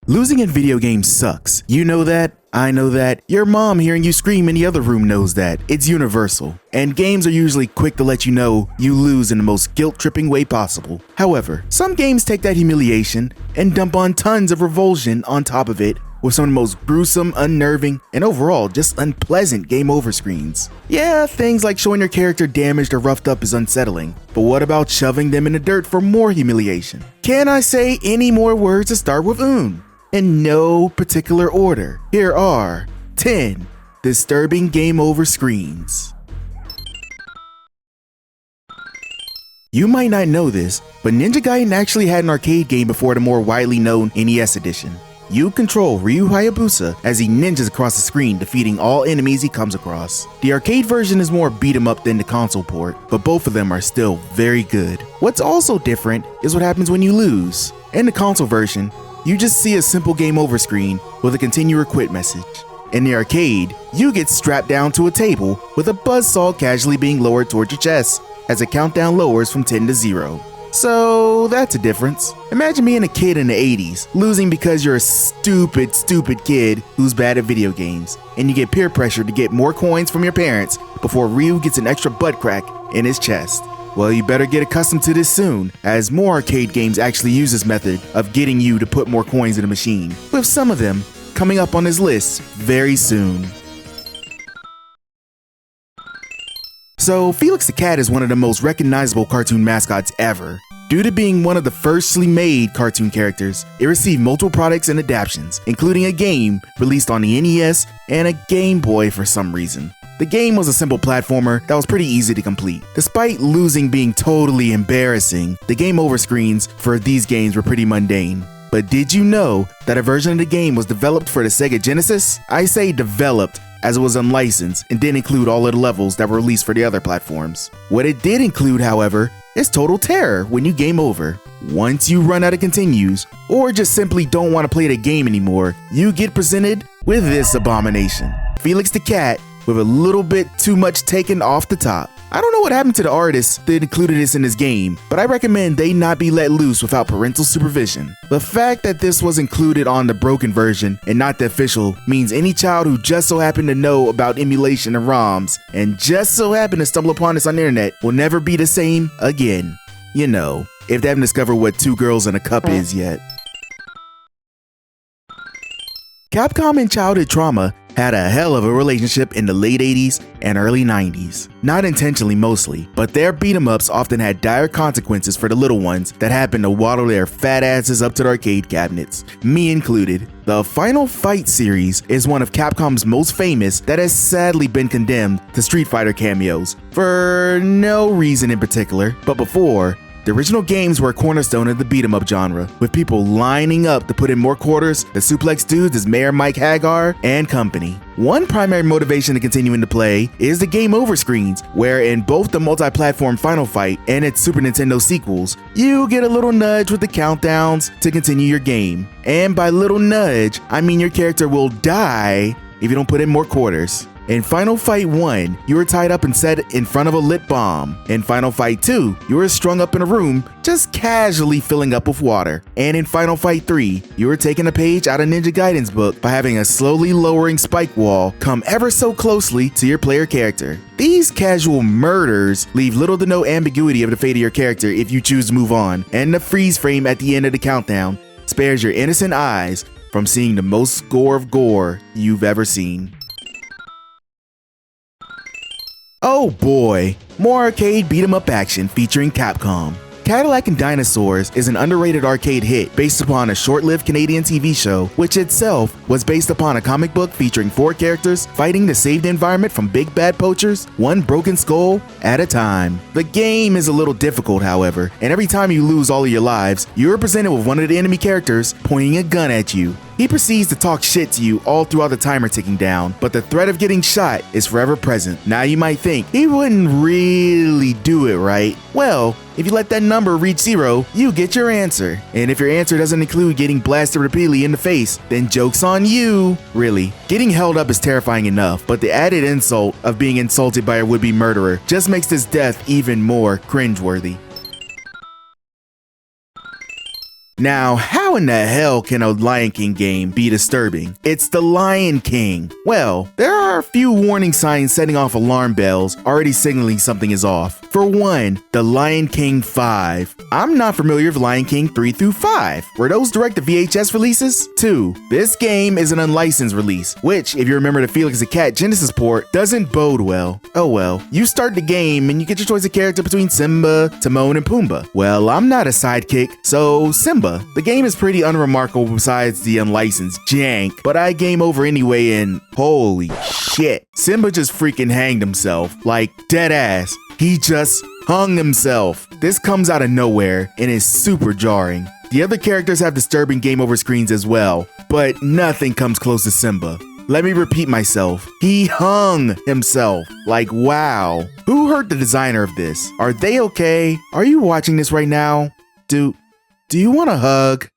Losing in video games sucks. You know that, I know that, your mom hearing you scream in the other room knows that. It's universal. And games are usually quick to let you know you lose in the most guilt-tripping way possible. However, some games take that humiliation and dump on tons of revulsion on top of it with some of the most gruesome, unnerving, and overall just unpleasant game over screens. Yeah, things like showing your character damaged or roughed up is unsettling, but what about shoving them in the dirt for more humiliation? Can I say any more words to start with un? In no particular order, here are 10 disturbing game over screens. You might not know this, but Ninja Gaiden actually had an arcade game before the more widely known NES edition. You control Ryu Hayabusa as he ninjas across the screen, defeating all enemies he comes across. The arcade version is more beat 'em up than the console port, but both of them are still very good. What's also different is what happens when you lose. In the console version, you just see a simple game over screen with a continue or quit message. In the arcade, you get strapped down to a table with a buzzsaw casually being lowered towards your chest as the countdown lowers from 10 to 0. So that's a difference. Imagine being a kid in the 80s, losing because you're a stupid kid who's bad at video games, and you get peer pressure to get more coins from your parents before Ryu gets an extra butt crack in his chest. Well, you better get accustomed to this soon, as more arcade games actually use this method of getting you to put more coins in the machine, with some of them coming up on this list very soon. So, Felix the Cat is one of the most recognizable cartoon mascots ever. Due to being one of the firstly made cartoon characters, it received multiple products and adaptations, including a game released on the NES and a Game Boy for some reason. The game was a simple platformer that was pretty easy to complete. Despite losing being totally embarrassing, the game over screens for these games were pretty mundane. But did you know that a version of the game was developed for the Sega Genesis? I say developed, as it was unlicensed and didn't include all of the levels that were released for the other platforms. What it did include, however, is total terror when you game over. Once you run out of continues, or just simply don't want to play the game anymore, you get presented with this abomination. Felix the Cat, with a little bit too much taken off the top. I don't know what happened to the artists that included this in this game, but I recommend they not be let loose without parental supervision. The fact that this was included on the broken version and not the official means any child who just so happened to know about emulation and ROMs and just so happened to stumble upon this on the internet will never be the same again. You know, if they haven't discovered what 2 girls in a cup is yet. Capcom and childhood trauma had a hell of a relationship in the late 80s and early 90s. Not intentionally mostly, but their beat-em-ups often had dire consequences for the little ones that happened to waddle their fat asses up to the arcade cabinets, me included. The Final Fight series is one of Capcom's most famous that has sadly been condemned to Street Fighter cameos, for no reason in particular, but before, the original games were a cornerstone of the beat-em-up genre, with people lining up to put in more quarters to suplex dudes as Mayor Mike Hagar and company. One primary motivation to continuing to play is the game over screens, where in both the multi-platform Final Fight and its Super Nintendo sequels, you get a little nudge with the countdowns to continue your game. And by little nudge, I mean your character will die if you don't put in more quarters. In Final Fight 1, you were tied up and set in front of a lit bomb. In Final Fight 2, you were strung up in a room, just casually filling up with water. And in Final Fight 3, you were taking a page out of Ninja Gaiden's book by having a slowly lowering spike wall come ever so closely to your player character. These casual murders leave little to no ambiguity of the fate of your character if you choose to move on, and the freeze frame at the end of the countdown spares your innocent eyes from seeing the most gore of gore you've ever seen. Oh boy, more arcade beat-em-up action featuring Capcom. Cadillacs and Dinosaurs is an underrated arcade hit based upon a short-lived Canadian TV show, which itself was based upon a comic book featuring 4 characters fighting to save the environment from big bad poachers, one broken skull at a time. The game is a little difficult, however, and every time you lose all of your lives, you are presented with one of the enemy characters pointing a gun at you. He proceeds to talk shit to you all throughout the timer ticking down, but the threat of getting shot is forever present. Now you might think, he wouldn't really do it, right? Well, if you let that number reach 0, you get your answer. And if your answer doesn't include getting blasted repeatedly in the face, then joke's on you. Really, getting held up is terrifying enough, but the added insult of being insulted by a would-be murderer just makes this death even more cringeworthy. Now, how in the hell can a Lion King game be disturbing? It's the Lion King. Well, there are a few warning signs setting off alarm bells, already signaling something is off. For one, the Lion King 5. I'm not familiar with Lion King 3 through 5. Were those direct to VHS releases? 2. This game is an unlicensed release, which, if you remember the Felix the Cat Genesis port, doesn't bode well. Oh well, you start the game and you get your choice of character between Simba, Timon, and Pumbaa. Well, I'm not a sidekick, so Simba. The game is pretty unremarkable besides the unlicensed jank, but I game over anyway and holy shit. Simba just freaking hanged himself, like dead ass. He just hung himself. This comes out of nowhere and is super jarring. The other characters have disturbing game over screens as well, but nothing comes close to Simba. Let me repeat myself. He hung himself. Like, wow. Who hurt the designer of this? Are they okay? Are you watching this right now? Do you want a hug?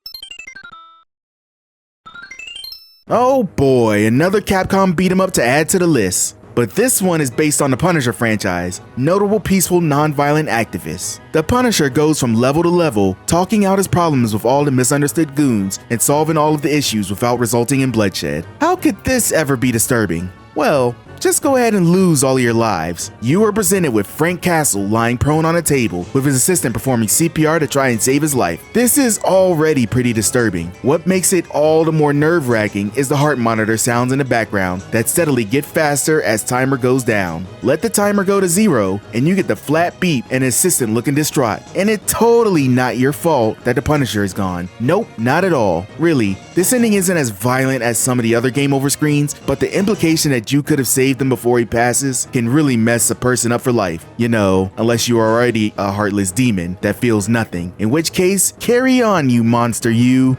Oh boy, another Capcom beat 'em up to add to the list. But this one is based on the Punisher franchise, notable peaceful non-violent activists. The Punisher goes from level to level, talking out his problems with all the misunderstood goons and solving all of the issues without resulting in bloodshed. How could this ever be disturbing? Well, just go ahead and lose all of your lives. You are presented with Frank Castle lying prone on a table, with his assistant performing CPR to try and save his life. This is already pretty disturbing. What makes it all the more nerve-wracking is the heart monitor sounds in the background that steadily get faster as timer goes down. Let the timer go to 0 and you get the flat beep and assistant looking distraught. And it's totally not your fault that the Punisher is gone. Nope, not at all. Really, this ending isn't as violent as some of the other game over screens, but the implication that you could have saved him before he passes can really mess a person up for life. You know, unless you are already a heartless demon that feels nothing. In which case, carry on, you monster, you.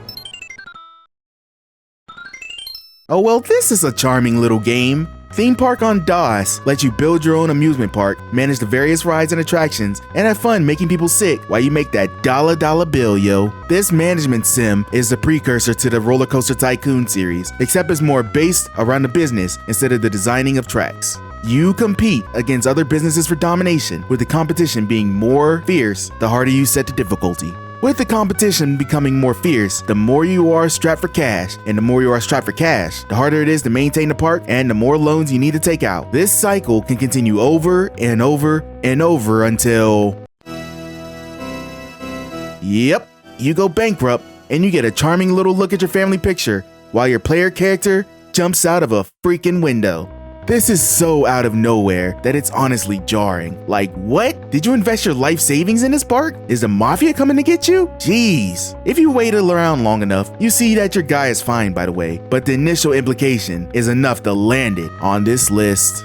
Oh well, this is a charming little game. Theme Park on DOS lets you build your own amusement park, manage the various rides and attractions, and have fun making people sick while you make that dollar bill, yo. This management sim is the precursor to the Roller Coaster Tycoon series, except it's more based around the business instead of the designing of tracks. You compete against other businesses for domination, with the competition being more fierce the harder you set the difficulty. With the competition becoming more fierce, the more you are strapped for cash, and the more you are strapped for cash, the harder it is to maintain the park and the more loans you need to take out. This cycle can continue over and over and over until... Yep, you go bankrupt and you get a charming little look at your family picture while your player character jumps out of a freaking window. This is so out of nowhere that it's honestly jarring. Like, what? Did you invest your life savings in this park? Is the mafia coming to get you? Jeez. If you waited around long enough, you see that your guy is fine, by the way, but the initial implication is enough to land it on this list.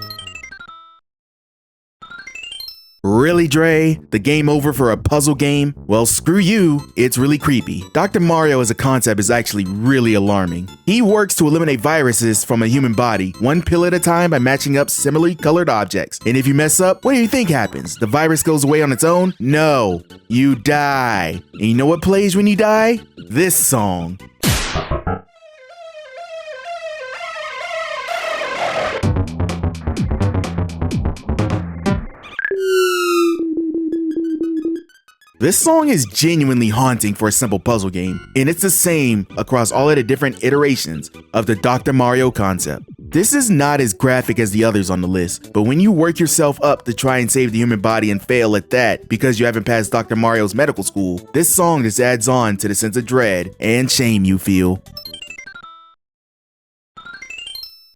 Really, Dre? The game over for a puzzle game? Well, screw you, it's really creepy. Dr. Mario as a concept is actually really alarming. He works to eliminate viruses from a human body, one pill at a time by matching up similarly colored objects. And if you mess up, what do you think happens? The virus goes away on its own? No, you die. And you know what plays when you die? This song. This song is genuinely haunting for a simple puzzle game, and it's the same across all of the different iterations of the Dr. Mario concept. This is not as graphic as the others on the list, but when you work yourself up to try and save the human body and fail at that because you haven't passed Dr. Mario's medical school, this song just adds on to the sense of dread and shame you feel.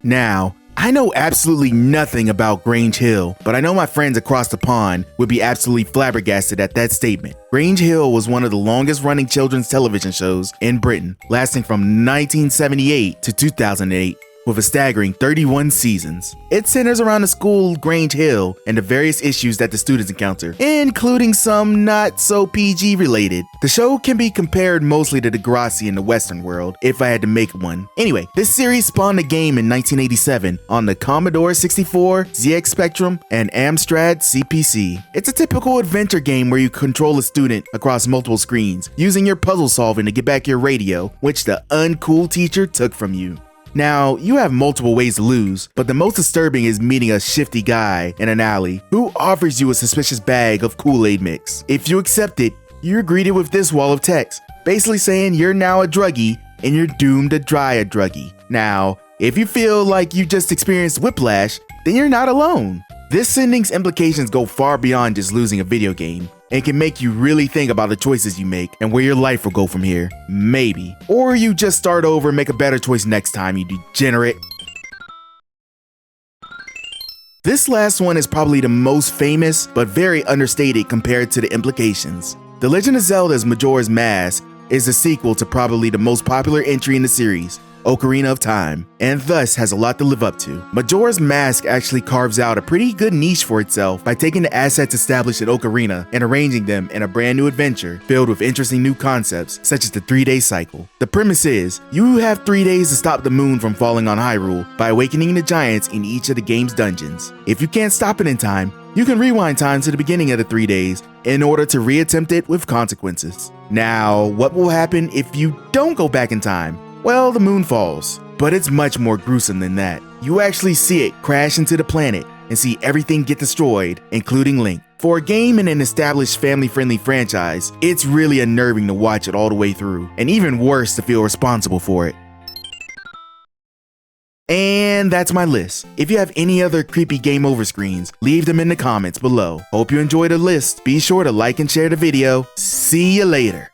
Now, I know absolutely nothing about Grange Hill, but I know my friends across the pond would be absolutely flabbergasted at that statement. Grange Hill was one of the longest running children's television shows in Britain, lasting from 1978 to 2008. With a staggering 31 seasons. It centers around the school Grange Hill and the various issues that the students encounter, including some not so PG related. The show can be compared mostly to Degrassi in the Western world, if I had to make one. Anyway, this series spawned a game in 1987 on the Commodore 64, ZX Spectrum, and Amstrad CPC. It's a typical adventure game where you control a student across multiple screens, using your puzzle solving to get back your radio, which the uncool teacher took from you. Now, you have multiple ways to lose, but the most disturbing is meeting a shifty guy in an alley who offers you a suspicious bag of Kool-Aid mix. If you accept it, you're greeted with this wall of text. basically saying you're now a druggie and you're doomed to die a druggie. Now, if you feel like you just experienced whiplash, then you're not alone. This ending's implications go far beyond just losing a video game and can make you really think about the choices you make and where your life will go from here. Maybe. Or you just start over and make a better choice next time, you degenerate. This last one is probably the most famous, but very understated compared to the implications. The Legend of Zelda's Majora's Mask is a sequel to probably the most popular entry in the series, Ocarina of Time, and thus has a lot to live up to. Majora's Mask actually carves out a pretty good niche for itself by taking the assets established at Ocarina and arranging them in a brand new adventure filled with interesting new concepts, such as the 3-day cycle. The premise is, you have 3 days to stop the moon from falling on Hyrule by awakening the giants in each of the game's dungeons. If you can't stop it in time, you can rewind time to the beginning of the 3 days in order to reattempt it with consequences. Now, what will happen if you don't go back in time? Well, the moon falls, but it's much more gruesome than that. You actually see it crash into the planet and see everything get destroyed, including Link. For a game in an established family-friendly franchise, it's really unnerving to watch it all the way through, and even worse to feel responsible for it. And that's my list. If you have any other creepy game over screens, leave them in the comments below. Hope you enjoyed the list. Be sure to like and share the video. See you later.